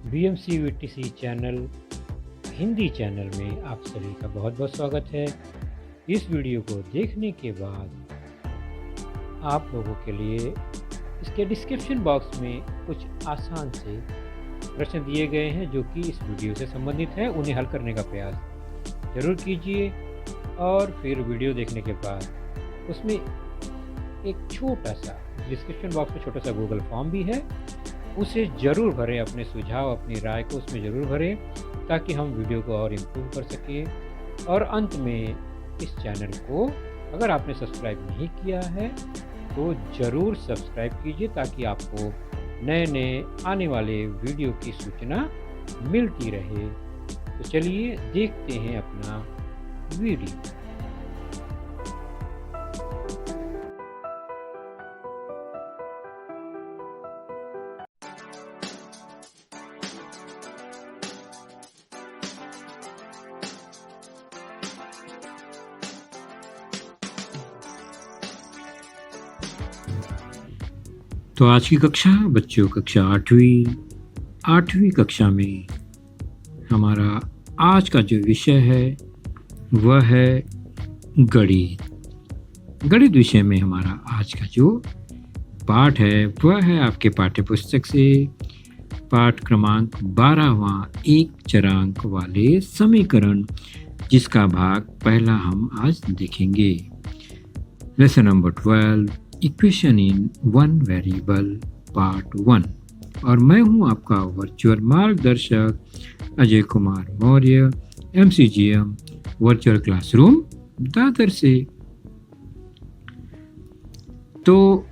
BMCVTC channel Hindi channel में आप सभी का बहुत बहुत स्वागत है। इस वीडियो को देखने के बाद आप लोगों के लिए इसके डिस्क्रिप्शन बॉक्स में कुछ आसान से प्रश्न दिए गए हैं जो कि इस वीडियो से संबंधित है। उन्हें हल करने का प्रयास ज़रूर कीजिए और फिर वीडियो देखने के बाद उसमें एक छोटा सा डिस्क्रिप्शन बॉक्स में छोटा सा गूगल फॉर्म भी है, उसे ज़रूर भरें। अपने सुझाव अपनी राय को उसमें ज़रूर भरें ताकि हम वीडियो को और इम्प्रूव कर सकें। और अंत में इस चैनल को अगर आपने सब्सक्राइब नहीं किया है तो ज़रूर सब्सक्राइब कीजिए ताकि आपको नए नए आने वाले वीडियो की सूचना मिलती रहे। तो चलिए देखते हैं अपना वीडियो। तो आज की कक्षा बच्चों कक्षा आठवीं कक्षा में हमारा आज का जो विषय है वह है गणित। गणित विषय में हमारा आज का जो पाठ है वह है आपके पाठ्य पुस्तक से पाठ क्रमांक 12वां एक चरांक वाले समीकरण, जिसका भाग पहला हम आज देखेंगे। Lesson number 12 equation in one variable part 1। और मैं हूं आपका वर्चुअल मार्गदर्शक Ajay Kumar Maurya, MCGM virtual classroom Dadar से। तो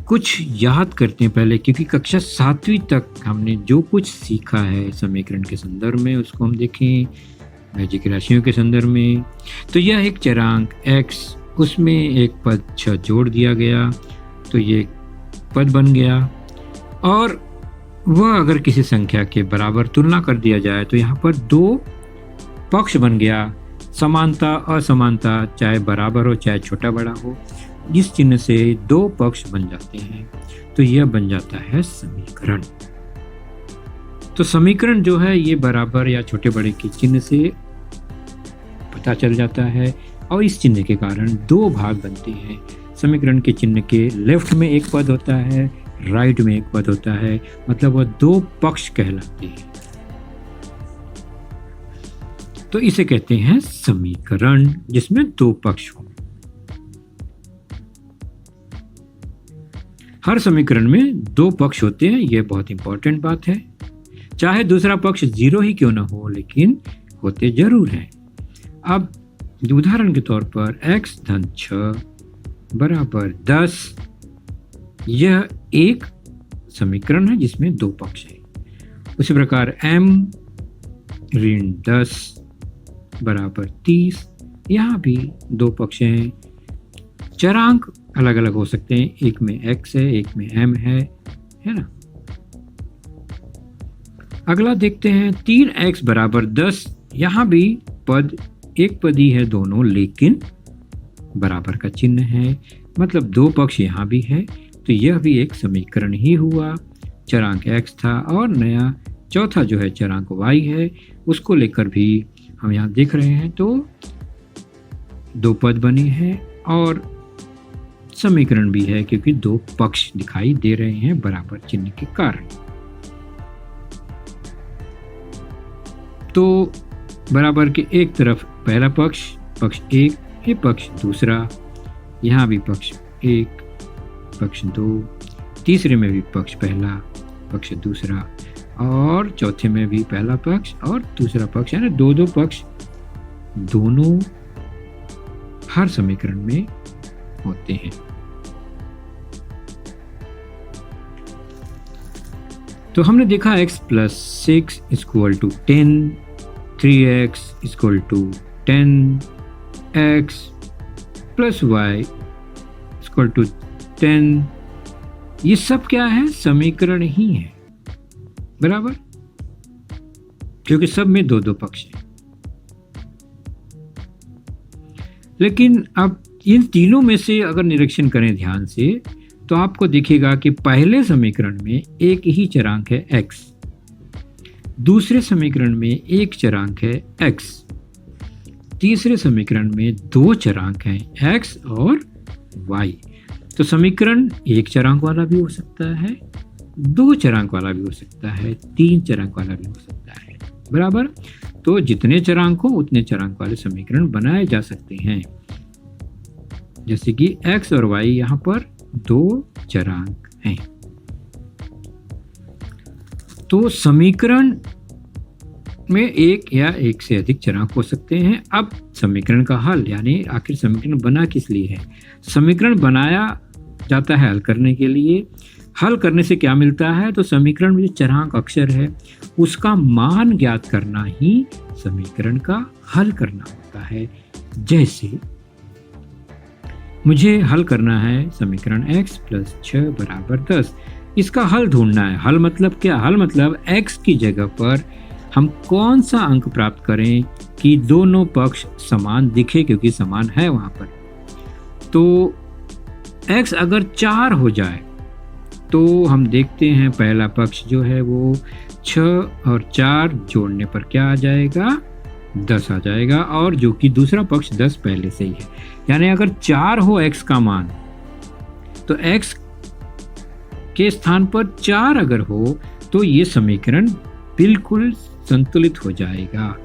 कुछ याद करते हैं पहले, क्योंकि कक्षा 7वीं तक हमने जो कुछ सीखा है समीकरण के संदर्भ में उसको हम देखें, मैजिक राशियों के संदर्भ में। तो यह एक चरांक x, उसमें एक पद 6 जोड़ दिया गया तो ये पद बन गया। और वह अगर किसी संख्या के बराबर तुलना कर दिया जाए तो यहाँ पर 2 पक्ष बन गया, समानता असमानता, चाहे बराबर हो चाहे छोटा बड़ा हो, जिस चिन्ह से 2 पक्ष बन जाते हैं तो यह बन जाता है समीकरण। तो समीकरण जो है ये बराबर या छोटे बड़े के चिन्ह से पता चल जाता है और इस चिन्ह के कारण 2 भाग बनते हैं। समीकरण के चिन्ह के लेफ्ट में एक पद होता है, राइट में एक पद होता है, मतलब वह 2 पक्ष कहलाते हैं। तो इसे कहते हैं समीकरण जिसमें 2 पक्ष हो। हर समीकरण में 2 पक्ष होते हैं, यह बहुत इंपॉर्टेंट बात है। चाहे दूसरा पक्ष 0 ही क्यों ना हो, लेकिन होते जरूर हैं। अब उदाहरण के तौर पर x धन 6 बराबर 10, यह एक समीकरण है जिसमें 2 पक्ष है। उसी प्रकार m ऋण 10 बराबर 30, यहाँ भी 2 पक्ष हैं। चरांक अलग अलग हो सकते हैं, एक में x है एक में m है ना। अगला देखते हैं 3x बराबर 10, यहाँ भी पद एक पदी है दोनों, लेकिन बराबर का चिन्ह है, मतलब 2 पक्ष यहाँ भी है। तो यह भी एक समीकरण ही हुआ। चरांक x था और नया चौथा जो है चरांक y है, उसको लेकर भी हम यहाँ देख रहे हैं तो 2 पद बने हैं और समीकरण भी है, क्योंकि 2 पक्ष दिखाई दे रहे हैं बराबर चिन्ह के कारण। तो बराबर के एक तरफ पहला पक्ष, पक्ष 1 है, पक्ष दूसरा, यहाँ भी पक्ष 1 पक्ष 2, तीसरे में भी पक्ष पहला पक्ष दूसरा, और चौथे में भी पहला पक्ष और दूसरा पक्ष, यानी 2 पक्ष दोनों हर समीकरण में होते हैं। तो हमने देखा x + 6 = 10, 3x = 10x + y = 10। ये सब क्या है? समीकरण ही है, बराबर, क्योंकि सब में 2 पक्ष हैं। लेकिन अब इन तीनों में से अगर निरीक्षण करें ध्यान से तो आपको दिखेगा कि पहले समीकरण में एक ही चरांक है x, दूसरे समीकरण में एक चरांक है x, तीसरे समीकरण में दो चरांक हैं x और y। तो समीकरण एक चरांक वाला भी हो सकता है, दो चरांक वाला भी हो सकता है, तीन चरांक वाला भी हो सकता है, बराबर। तो जितने चरांक हो उतने चरांक वाले समीकरण बनाए जा सकते हैं। जैसे कि x और y यहाँ पर दो चरांक हैं। तो समीकरण में एक या एक से अधिक चरांक हो सकते हैं। अब समीकरण का हल, यानी आखिर समीकरण बना किस लिए है? समीकरण बनाया जाता है हल करने के लिए। हल करने से क्या मिलता है? तो समीकरण में जो चरांक अक्षर है उसका मान ज्ञात करना ही समीकरण का हल करना होता है। जैसे मुझे हल करना है समीकरण x + 6 = 10। इसका हल ढूंढना है। हल मतलब क्या? हल मतलब x की जगह पर हम कौन सा अंक प्राप्त करें कि दोनों पक्ष समान दिखे, क्योंकि समान है वहां पर। तो x अगर 4 हो जाए तो हम देखते हैं पहला पक्ष जो है वो 6 और 4 जोड़ने पर क्या आ जाएगा? 10 आ जाएगा, और जो कि दूसरा पक्ष 10 पहले से ही है। यानी अगर 4 हो x का मान, तो x के स्थान पर 4 अगर हो तो ये समीकरण बिल्कुल संतुलित हो जाएगा।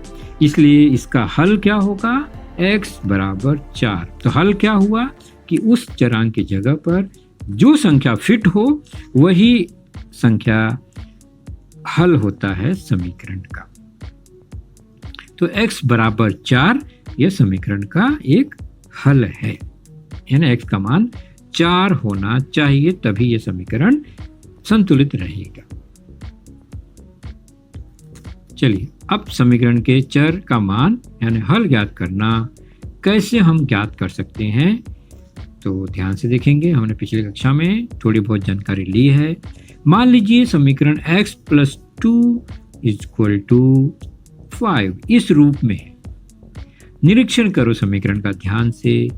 इसलिए इसका हल क्या होगा? x = 4। तो हल क्या हुआ कि उस चरांक की जगह पर जो संख्या फिट हो वही संख्या हल होता है समीकरण का। तो x = 4 यह समीकरण का एक हल है, यानी x का मान 4 होना चाहिए, तभी यह समीकरण संतुलित रहेगा। चलिए, अब समीकरण के चर का मान यानी हल ज्ञात करना कैसे हम ज्ञात कर सकते हैं, तो ध्यान से देखेंगे। हमने पिछली कक्षा में थोड़ी बहुत जानकारी ली है। मान लीजिए समीकरण x + 2 = 5 इस रूप में है। निरीक्षण करो समीकरण का ध्यान से,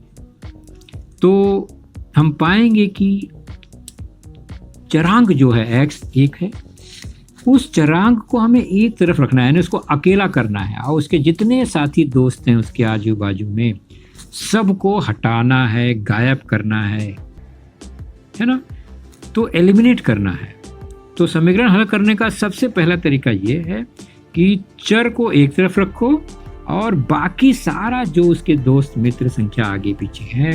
तो हम पाएंगे कि चरांक जो है x एक है, उस चरांक को हमें एक तरफ रखना है, यानी उसको अकेला करना है, और उसके जितने साथी दोस्त हैं उसके आजू बाजू में सबको हटाना है, गायब करना है ना, तो एलिमिनेट करना है। तो समीकरण हल करने का सबसे पहला तरीका ये है कि चर को एक तरफ रखो और बाकी सारा जो उसके दोस्त मित्र संख्या आगे पीछे है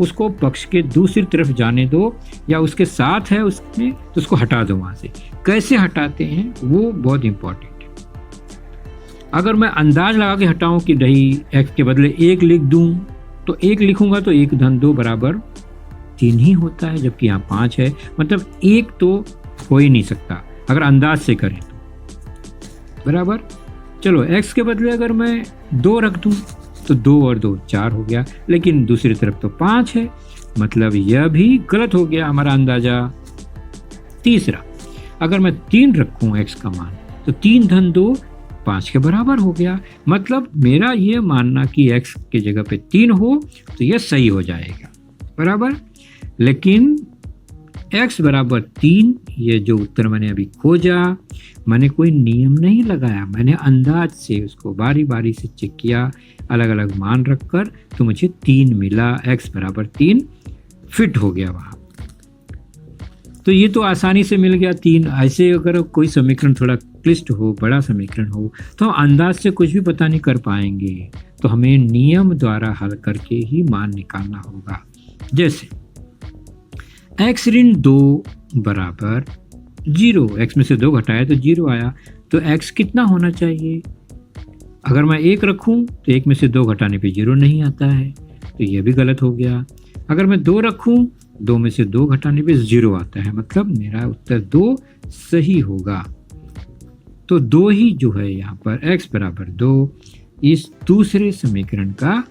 उसको पक्ष के दूसरी तरफ जाने दो, या उसके साथ है उसमें तो उसको हटा दो वहां से। कैसे हटाते हैं वो बहुत इंपॉर्टेंट है। अगर मैं अंदाज लगा के हटाऊं कि नहीं x के बदले 1 लिख दूं, तो 1 लिखूंगा तो 1 + 2 = 3 ही होता है, जबकि यहाँ 5 है, मतलब 1 तो हो ही नहीं सकता अगर अंदाज से करें तो, बराबर। चलो, x के बदले अगर मैं 2 रख दूं तो 2 और 2 4 हो गया, लेकिन दूसरी तरफ तो 5 है, मतलब यह भी गलत हो गया हमारा अंदाजा। तीसरा, अगर मैं 3 रखूं x का मान, तो 3 + 2 5 के बराबर हो गया, मतलब मेरा ये मानना कि x की जगह पे 3 हो तो यह सही हो जाएगा, बराबर। लेकिन x = 3, ये जो उत्तर मैंने अभी खोजा, मैंने कोई नियम नहीं लगाया, मैंने अंदाज से उसको बारी बारी से चेक किया, अलग अलग मान रखकर, तो मुझे 3 मिला। x = 3 फिट हो गया वहाँ। तो ये तो आसानी से मिल गया 3। ऐसे अगर कोई समीकरण थोड़ा क्लिष्ट हो, बड़ा समीकरण हो, तो अंदाज से कुछ भी पता नहीं कर पाएंगे, तो हमें नियम द्वारा हल करके ही मान निकालना होगा। जैसे x ऋण 2 = 0, x में से 2 घटाया तो 0 आया, तो x कितना होना चाहिए? अगर मैं 1 रखूं तो 1 में से 2 घटाने पे 0 नहीं आता है, तो यह भी गलत हो गया। अगर मैं 2 रखूं, 2 में से 2 घटाने पे 0 आता है, मतलब मेरा उत्तर 2 सही होगा। तो 2 ही जो है यहाँ पर x = 2 इस दूसरे समीकरण का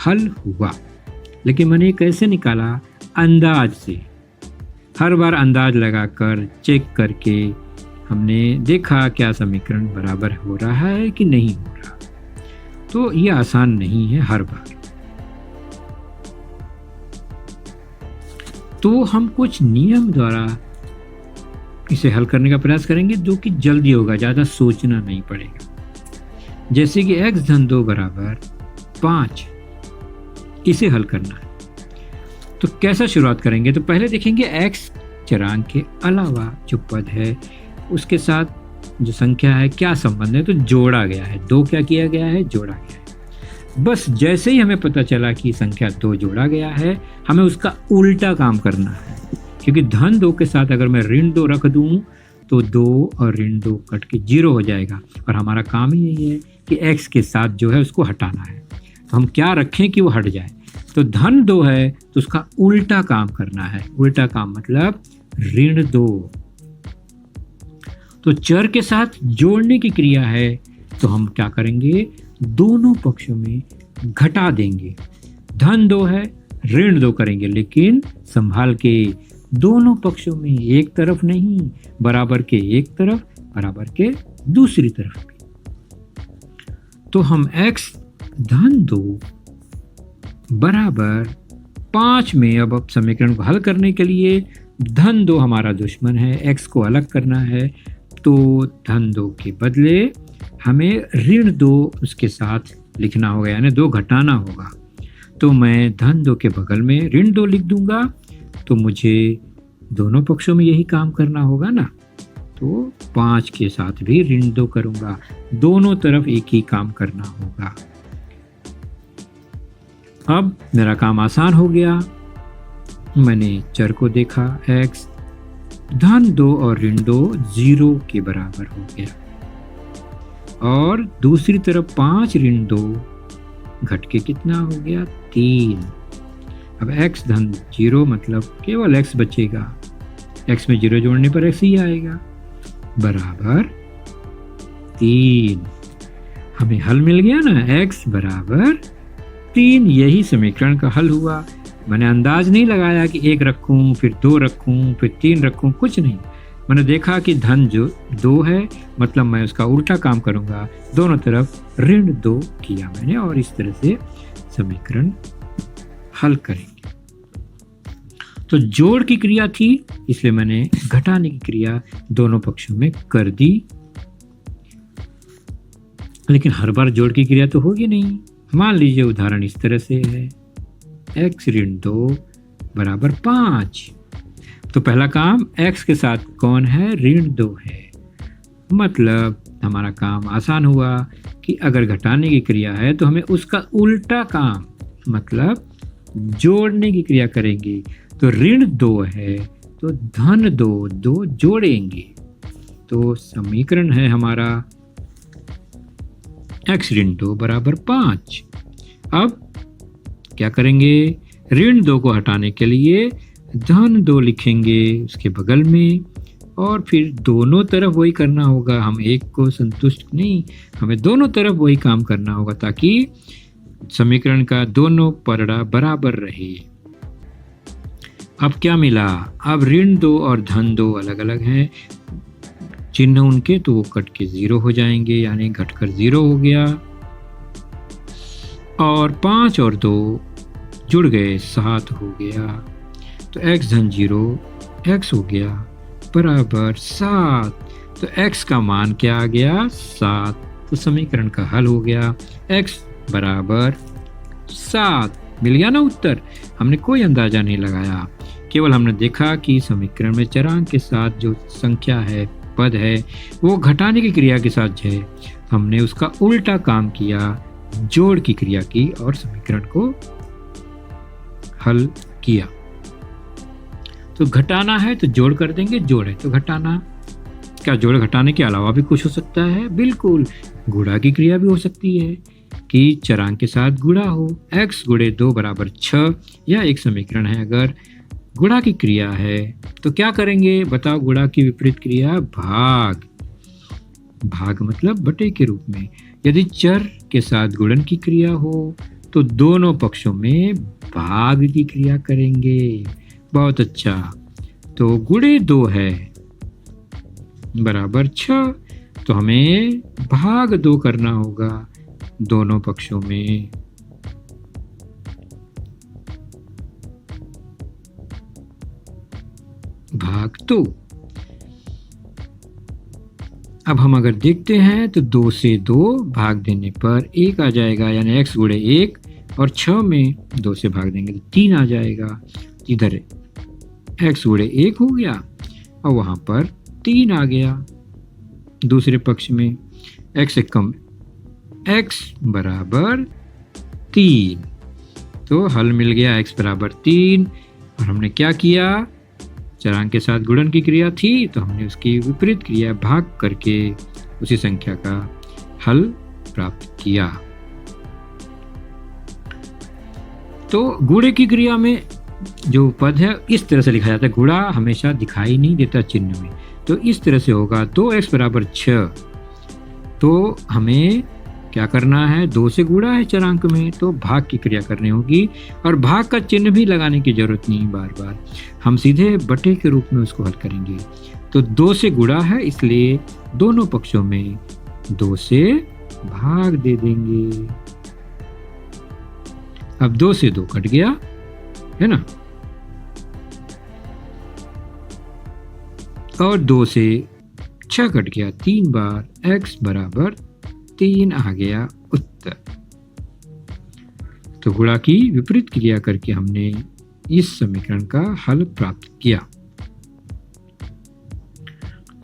हल हुआ। लेकिन मैंने कैसे निकाला? अंदाज से। हर बार अंदाज लगाकर चेक करके हमने देखा क्या समीकरण बराबर हो रहा है कि नहीं हो रहा। तो ये आसान नहीं है हर बार। तो हम कुछ नियम द्वारा इसे हल करने का प्रयास करेंगे जो कि जल्दी होगा, ज़्यादा सोचना नहीं पड़ेगा। जैसे कि x धन 2 बराबर 5, इसे हल करना है। तो कैसा शुरुआत करेंगे? तो पहले देखेंगे x चरांक के अलावा जो पद है उसके साथ जो संख्या है क्या संबंध है। तो जोड़ा गया है, 2 क्या किया गया है? जोड़ा गया है। बस जैसे ही हमें पता चला कि संख्या 2 जोड़ा गया है, हमें उसका उल्टा काम करना है, क्योंकि धन 2 के साथ अगर मैं ऋण 2 रख दूं तो 2 और ऋण 2 कट के 0 हो जाएगा। और हमारा काम ही यही है कि x के साथ जो है उसको हटाना है। तो हम क्या रखें कि वो हट जाए? तो धन 2 है तो उसका उल्टा काम करना है। उल्टा काम मतलब ऋण 2। तो चर के साथ जोड़ने की क्रिया है, तो हम क्या करेंगे? दोनों पक्षों में घटा देंगे। धन 2 है, ऋण 2 करेंगे, लेकिन संभाल के दोनों पक्षों में, एक तरफ नहीं, बराबर के एक तरफ, बराबर के दूसरी तरफ भी। तो हम x धन 2 बराबर 5 में अब समीकरण को हल करने के लिए धन 2 हमारा दुश्मन है, x को अलग करना है, तो धन 2 के बदले हमें ऋण 2 उसके साथ लिखना होगा, यानी 2 घटाना होगा। तो मैं धन 2 के बगल में ऋण 2 लिख दूंगा, तो मुझे दोनों पक्षों में यही काम करना होगा ना। तो 5 के साथ भी ऋण 2 करूंगा, दोनों तरफ एक ही काम करना होगा। अब मेरा काम आसान हो गया। मैंने चर को देखा, x धन 2 और ऋण 2 0 के बराबर हो गया, और दूसरी तरफ 5 ऋण 2 घट के कितना हो गया? 3। अब x धन 0 मतलब केवल x बचेगा, x में 0 जोड़ने पर x ही आएगा, बराबर 3। हमें हल मिल गया ना, x बराबर 3। यही समीकरण का हल हुआ। मैंने अंदाज नहीं लगाया कि 1 रखूं, फिर 2 रखूं, फिर 3 रखूं, कुछ नहीं। मैंने देखा कि धन जो 2 है, मतलब मैं उसका उल्टा काम करूंगा, दोनों तरफ ऋण 2 किया मैंने, और इस तरह से समीकरण हल करेंगे। तो जोड़ की क्रिया थी, इसलिए मैंने घटाने की क्रिया दोनों पक्षों में कर दी। लेकिन हर बार जोड़ की क्रिया तो होगी नहीं। मान लीजिए उदाहरण इस तरह से है, x ऋण 2 बराबर 5। तो पहला काम x के साथ कौन है? ऋण 2 है। मतलब हमारा काम आसान हुआ कि अगर घटाने की क्रिया है तो हमें उसका उल्टा काम, मतलब जोड़ने की क्रिया करेंगे। तो ऋण 2 है तो धन 2 जोड़ेंगे। तो समीकरण है हमारा x ऋण 2 बराबर 5। अब क्या करेंगे? ऋण 2 को हटाने के लिए धन 2 लिखेंगे उसके बगल में, और फिर दोनों तरफ वही करना होगा। हम एक को संतुष्ट नहीं, हमें दोनों तरफ वही काम करना होगा ताकि समीकरण का दोनों पलड़ा बराबर रहे। अब क्या मिला? अब ऋण 2 और धन 2 अलग अलग हैं, चिन्ह उनके, तो वो कट के 0 हो जाएंगे, यानी घटकर 0 हो गया। और 5 और 2 जुड़ गए, 7 हो गया। तो x धन 0 x हो गया बराबर 7। तो x का मान क्या आ गया? 7। तो समीकरण का हल हो गया, x बराबर 7। मिल गया ना उत्तर। हमने कोई अंदाजा नहीं लगाया, केवल हमने देखा कि समीकरण में चरांक के साथ जो संख्या है, पद है, वो घटाने की क्रिया के साथ है। हमने उसका उल्टा काम किया, जोड़ की क्रिया की, और समीकरण को हल किया। तो घटाना है तो जोड़ कर देंगे, जोड़ है तो घटाना। क्या जोड़ घटाने के अलावा भी कुछ हो सकता है? बिल्कुल, गुणा की क्रिया भी हो सकती है कि चरांक के साथ गुणा हो। x गुणे 2 बराबर 6, यह एक समीकरण है। अगर गुणा की क्रिया है तो क्या करेंगे? बताओ, गुणा की विपरीत क्रिया भाग। भाग मतलब बटे के रूप में। यदि चर के साथ गुणन की क्रिया हो तो दोनों पक्षों में भाग की क्रिया करेंगे। बहुत अच्छा। तो गुणे 2 है बराबर 6, तो हमें भाग 2 करना होगा दोनों पक्षों में। भाग 2। अब हम अगर देखते हैं तो 2 से 2 भाग देने पर 1 आ जाएगा, यानी x गुणे 1, और 6 में 2 से भाग देंगे तो 3 आ जाएगा। इधर x गुणे 1 हो गया और वहाँ पर 3 आ गया। दूसरे पक्ष में x से कम x बराबर 3, तो हल मिल गया x बराबर 3। और हमने क्या किया, चरांक के साथ गुणन की क्रिया थी तो हमने उसकी विपरीत क्रिया भाग करके उसी संख्या का हल प्राप्त किया। तो गुणे की क्रिया में जो पद है इस तरह से लिखा जाता है, गुणा हमेशा दिखाई नहीं देता चिन्ह में, तो इस तरह से होगा 2x बराबर 6। तो हमें क्या करना है, 2 से गुणा है चरांक में तो भाग की क्रिया करनी होगी, और भाग का चिन्ह भी लगाने की जरूरत नहीं बार बार, हम सीधे बटे के रूप में उसको हल करेंगे। तो 2 से गुणा है इसलिए दोनों पक्षों में 2 से भाग दे देंगे। अब 2 से 2 कट गया है ना, और 2 से 6 कट गया 3 बार, x बराबर 3 आ गया उत्तर। तो गुणा की विपरीत क्रिया करके हमने इस समीकरण का हल प्राप्त किया।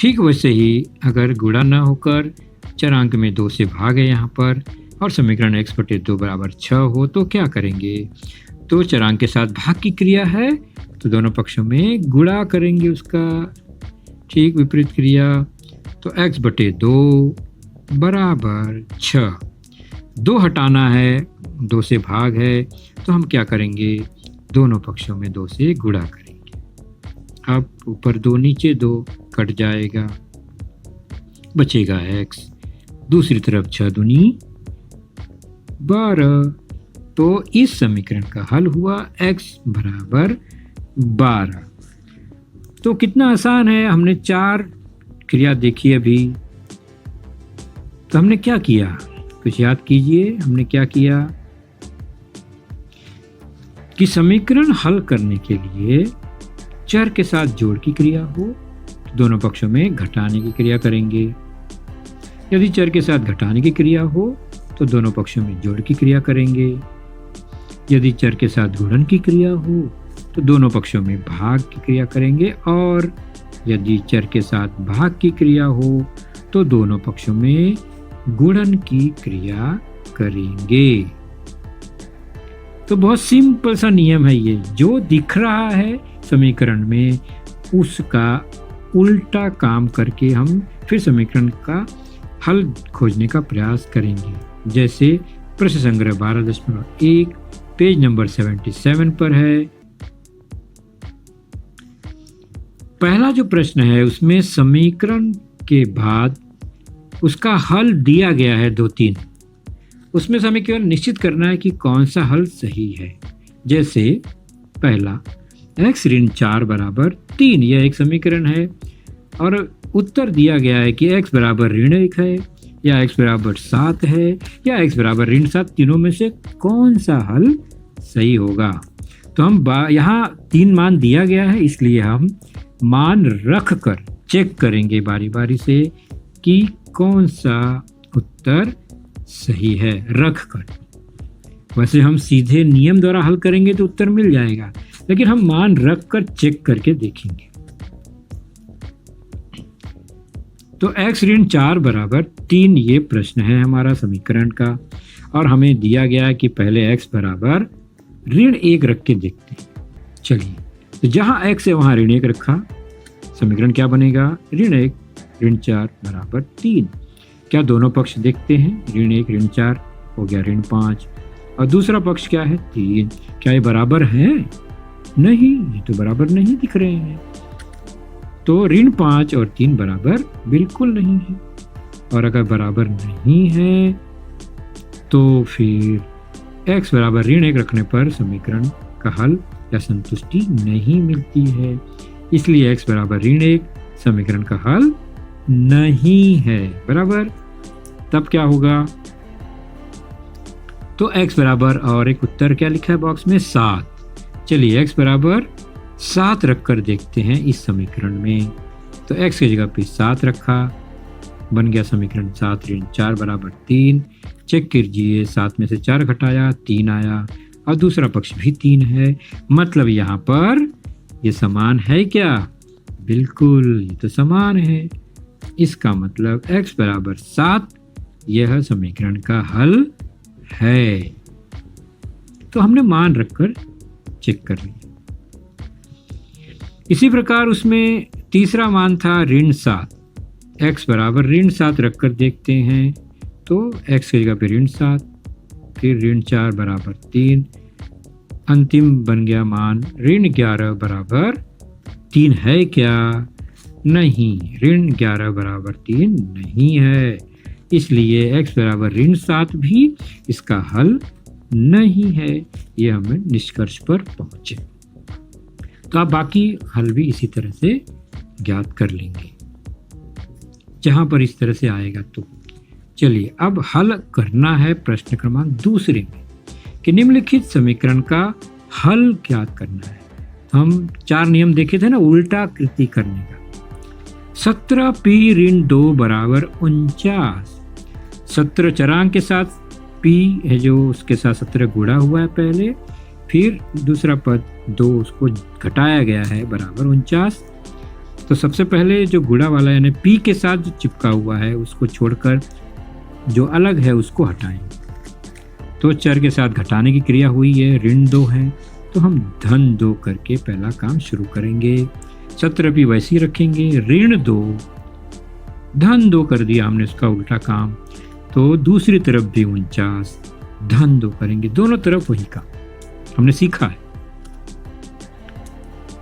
ठीक वैसे ही अगर गुणा न होकर चरांक में 2 से भाग है यहाँ पर, और समीकरण x बटे 2 बराबर 6 हो तो क्या करेंगे, तो चरांक के साथ भाग की क्रिया है तो दोनों पक्षों में गुणा करेंगे उसका। ठीक विपरीत क्रिया, तो x बटे 2 बराबर 6, 2 हटाना है, 2 से भाग है तो हम क्या करेंगे, दोनों पक्षों में 2 से गुणा करेंगे। अब ऊपर 2 नीचे 2 कट जाएगा, बचेगा x, दूसरी तरफ 6 दूनी 12। तो इस समीकरण का हल हुआ x बराबर 12। तो कितना आसान है, हमने 4 क्रिया देखी अभी। तो हमने क्या किया, कुछ याद कीजिए, हमने क्या किया कि समीकरण हल करने के लिए चर के साथ जोड़ की क्रिया हो तो दोनों पक्षों में घटाने की क्रिया करेंगे। यदि चर के साथ घटाने की क्रिया हो तो दोनों पक्षों में जोड़ की क्रिया करेंगे। यदि चर के साथ गुणन की क्रिया हो तो दोनों पक्षों में भाग की क्रिया करेंगे, और यदि चर के साथ भाग की क्रिया हो तो दोनों पक्षों में गुणन की क्रिया करेंगे। तो बहुत सिंपल सा नियम है ये, जो दिख रहा है समीकरण में उसका उल्टा काम करके हम फिर समीकरण का हल खोजने का प्रयास करेंगे। जैसे प्रश्न संग्रह 12.1 पेज नंबर 77 पर है। पहला जो प्रश्न है उसमें समीकरण के बाद उसका हल दिया गया है 2-3, उसमें से हमें केवल निश्चित करना है कि कौन सा हल सही है। जैसे पहला x ऋण 4 बराबर 3, यह एक समीकरण है और उत्तर दिया गया है कि x बराबर ऋण 1 है, या x बराबर 7 है, या x बराबर ऋण 7, तीनों में से कौन सा हल सही होगा। तो हम यहाँ 3 मान दिया गया है इसलिए हम मान रख कर चेक करेंगे बारी बारी से कि कौन सा उत्तर सही है, रख कर। वैसे हम सीधे नियम द्वारा हल करेंगे तो उत्तर मिल जाएगा, लेकिन हम मान रख कर चेक करके देखेंगे। तो x ऋण 4 बराबर 3 ये प्रश्न है हमारा समीकरण का, और हमें दिया गया है कि पहले x बराबर ऋण 1 रख के देखते हैं। चलिए, तो जहां x है वहां ऋण 1 रखा, समीकरण क्या बनेगा, ऋण 1 ऋण 4 बराबर 3। क्या दोनों पक्ष देखते हैं, ऋण 1 ऋण 4 हो गया ऋण 5, और दूसरा पक्ष क्या है 3। क्या ये बराबर है, नहीं, ये तो बराबर नहीं दिख रहे हैं। तो ऋण 5 और 3 बराबर बिल्कुल नहीं है, और अगर बराबर नहीं है तो फिर x बराबर ऋण 1 रखने पर समीकरण का हल या संतुष्टि नहीं मिलती है, इसलिए x बराबर ऋण 1 समीकरण का हल नहीं है। बराबर, तब क्या होगा, तो x बराबर, और एक उत्तर क्या लिखा है बॉक्स में 7। चलिए x बराबर 7 रखकर देखते हैं इस समीकरण में। तो x की जगह पे 7 रखा, बन गया समीकरण 7 ऋण 4 बराबर 3। चेक कीजिए, 7 में से 4 घटाया 3 आया और दूसरा पक्ष भी 3 है। मतलब यहाँ पर ये समान है क्या? बिल्कुल, ये तो समान है। इसका मतलब x बराबर 7 यह समीकरण का हल है। तो हमने मान रखकर चेक कर लिया। इसी प्रकार उसमें तीसरा मान था ऋण 7। x बराबर ऋण 7 रखकर देखते हैं तो x की जगह पे ऋण 7, फिर ऋण 4 बराबर 3, अंतिम बन गया मान ऋण 11 बराबर 3 है क्या? नहीं, ऋण 11 बराबर 3 नहीं है। इसलिए x बराबर ऋण 7 भी इसका हल नहीं है। ये हमें निष्कर्ष पर पहुंचे। तो आप बाकी हल भी इसी तरह से ज्ञात कर लेंगे जहां पर इस तरह से आएगा। तो चलिए अब हल करना है प्रश्न क्रमांक दूसरे में कि निम्नलिखित समीकरण का हल ज्ञात करना है। हम 4 नियम देखे थे ना उल्टा कृति करने का। 17p ऋण 2 बराबर 49। 17 चरांक के साथ p है जो उसके साथ 17 गुणा हुआ है पहले, फिर दूसरा पद 2 उसको घटाया गया है बराबर 49। तो सबसे पहले जो गुणा वाला यानी p के साथ जो चिपका हुआ है उसको छोड़कर जो अलग है उसको हटाएंगे। तो चर के साथ घटाने की क्रिया हुई है, ऋण 2 है तो हम धन 2 करके पहला काम शुरू करेंगे। 17p वैसे ही रखेंगे, ऋण 2 धन 2 कर दिया हमने उसका उल्टा काम। तो दूसरी तरफ भी 49 धन 2 करेंगे, दोनों तरफ वही काम हमने सीखा है।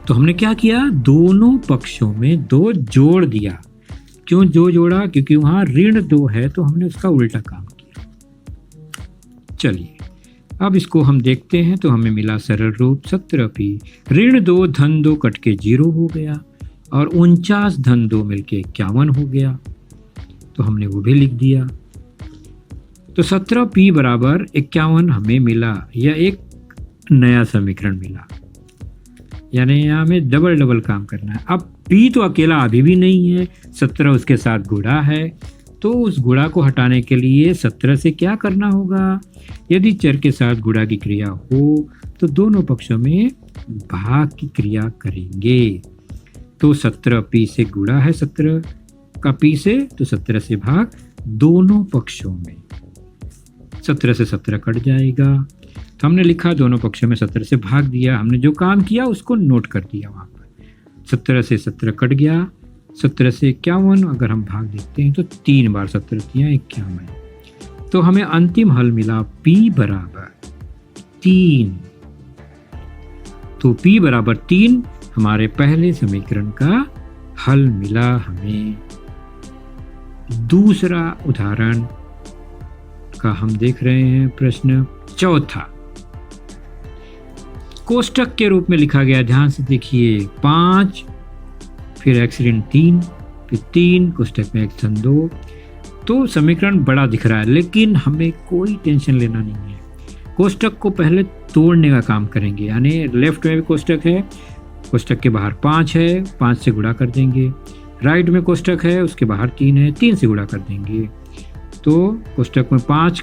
तो हमने क्या किया, दोनों पक्षों में 2 जोड़ दिया। क्यों 2 जोड़ा? क्योंकि वहां ऋण 2 है तो हमने उसका उल्टा काम किया। चलिए अब इसको हम देखते हैं तो हमें मिला सरल रूप 17p ऋण 2 धन 2 कट के 0 हो गया और 49 धन 2 मिलके 51 हो गया। तो हमने वो भी लिख दिया। तो 17p बराबर 51 हमें मिला। यह एक नया समीकरण मिला, यानी यहाँ हमें डबल काम करना है। अब p तो अकेला अभी भी नहीं है, 17 उसके साथ गुणा है। तो उस गुणा को हटाने के लिए 17 से क्या करना होगा? यदि चर के साथ गुणा की क्रिया हो तो दोनों पक्षों में भाग की क्रिया करेंगे। तो 17p से गुणा है 17 का p से, तो 17 से भाग दोनों पक्षों में। 17 से 17 कट जाएगा तो हमने लिखा दोनों पक्षों में 17 से भाग दिया। हमने जो काम किया उसको नोट कर दिया वहाँ पर। 17 से 17 कट गया, 17 से 51 अगर हम भाग देखते हैं तो 3 बार 17 दिया 51। तो हमें अंतिम हल मिला p बराबर 3। तो p बराबर 3 हमारे पहले समीकरण का हल मिला हमें। दूसरा उदाहरण का हम देख रहे हैं प्रश्न चौथा। कोष्टक के रूप में लिखा गया, ध्यान से देखिए, 5 फिर x ऋण 3 फिर 3 कोष्टक में x धन 2। तो समीकरण बड़ा दिख रहा है लेकिन हमें कोई टेंशन लेना नहीं है। कोष्टक को पहले तोड़ने का काम करेंगे, यानी लेफ्ट में भी कोष्टक है, कोष्टक के बाहर 5 है, 5 से गुणा कर देंगे। राइट में कोष्टक है, उसके बाहर 3 है, 3 से गुणा कर देंगे। तो कोष्टक में 5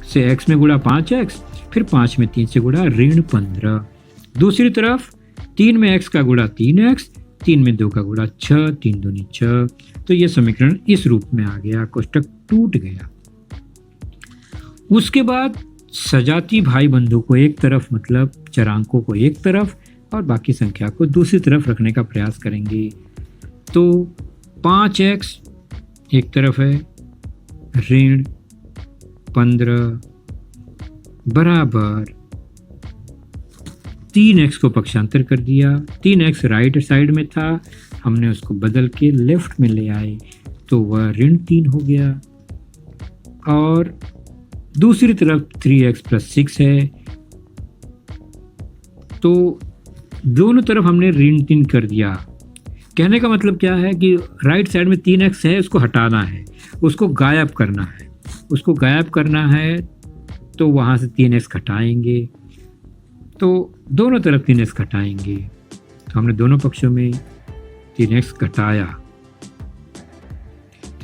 से x में गुणा 5x, फिर 5 में 3 से गुणा ऋण 15। दूसरी तरफ 3 में x का गुणा 3x, 3 में 2 का गुणा 6, 3 दूनी 6। तो ये समीकरण इस रूप में आ गया, कोष्टक टूट गया। उसके बाद सजाती भाई बंधु को एक तरफ, मतलब चरांकों को एक तरफ और बाकी संख्या को दूसरी तरफ रखने का प्रयास करेंगे। तो 5x एक तरफ है, ऋण 15 बराबर 3x को पक्षांतर कर दिया। 3x राइट साइड में था, हमने उसको बदल के लेफ्ट में ले आए तो वह ऋण 3 हो गया। और दूसरी तरफ 3x + 6 है, तो दोनों तरफ हमने ऋण 3 कर दिया। कहने का मतलब क्या है कि राइट साइड में 3x है, उसको हटाना है, उसको गायब करना है। उसको गायब करना है तो वहाँ से 3x घटाएंगे, तो दोनों तरफ 3x घटाएंगे। तो हमने दोनों पक्षों में 3x घटाया।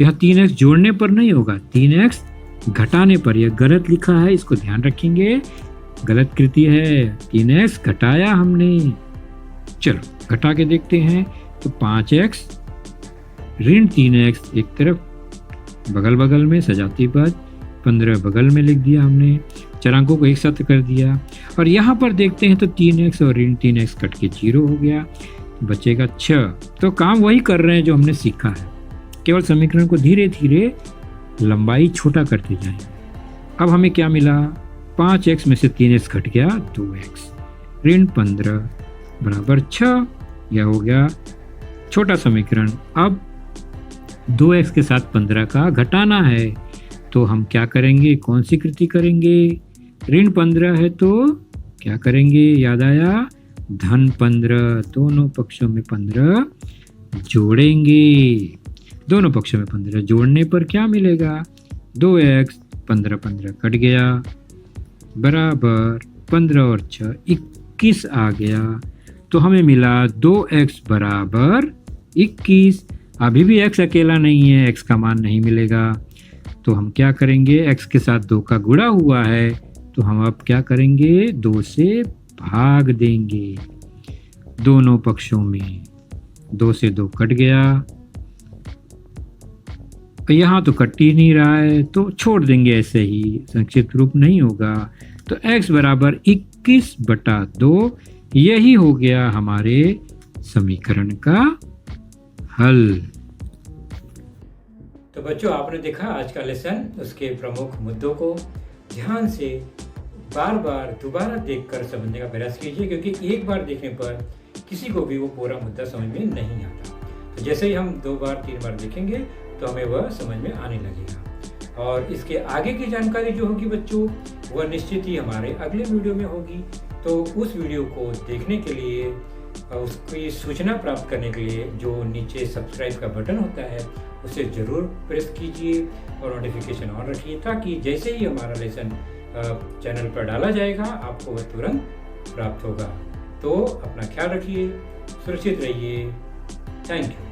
तो यहाँ 3x जोड़ने पर नहीं होगा, 3x घटाने पर। यह गलत लिखा है, इसको ध्यान रखेंगे, गलत कृति है। 3x घटाया हमने। चलो घटा के देखते हैं। तो 5x ऋण 3x एक तरफ बगल बगल में सजाती पद, 15 बगल में लिख दिया हमने, चरांकों को एक साथ कर दिया। और यहाँ पर देखते हैं तो 3x और ऋण 3x कट के 0 हो गया, बचेगा 6। तो काम वही कर रहे हैं जो हमने सीखा है, केवल समीकरण को धीरे धीरे लंबाई छोटा करते जाएं। अब हमें क्या मिला, 5x में से 3x घट गया 2x, ऋण 15 बराबर 6। यह हो गया छोटा समीकरण। अब 2x के साथ 15 का घटाना है, तो हम क्या करेंगे, कौन सी कृति करेंगे, ऋण 15 है तो क्या करेंगे, याद आया, धन 15, दोनों पक्षों में 15 जोड़ेंगे। दोनों पक्षों में 15 जोड़ने पर क्या मिलेगा, 2x, 15 15 कट गया, बराबर 15 और 6 21 आ गया। तो हमें मिला 2x बराबर 21। अभी भी x अकेला नहीं है, x का मान नहीं मिलेगा, तो हम क्या करेंगे, x के साथ 2 का गुणा हुआ है, तो हम अब क्या करेंगे, 2 से भाग देंगे दोनों पक्षों में। 2 से 2 कट गया, यहाँ तो कट ही नहीं रहा है, तो छोड़ देंगे ऐसे ही, संक्षिप्त रूप नहीं होगा। तो x बराबर 21/2, यही हो गया हमारे समीकरण का हल। तो बच्चों, आपने देखा आज का लेसन, उसके प्रमुख मुद्दों को ध्यान से बार बार दोबारा देखकर समझने का प्रयास कीजिए, क्योंकि एक बार देखने पर किसी को भी वो पूरा मुद्दा समझ में नहीं आता। तो जैसे ही हम 2 बार 3 बार देखेंगे तो हमें वह समझ में आने लगेगा। और इसके आगे की जानकारी जो होगी बच्चों, वह निश्चित ही हमारे अगले वीडियो में होगी। तो उस वीडियो को देखने के लिए, उसकी सूचना प्राप्त करने के लिए जो नीचे सब्सक्राइब का बटन होता है उसे ज़रूर प्रेस कीजिए और नोटिफिकेशन ऑन रखिए, ताकि जैसे ही हमारा लेसन चैनल पर डाला जाएगा आपको वह तुरंत प्राप्त होगा। तो अपना ख्याल रखिए, सुरक्षित रहिए। Thank you.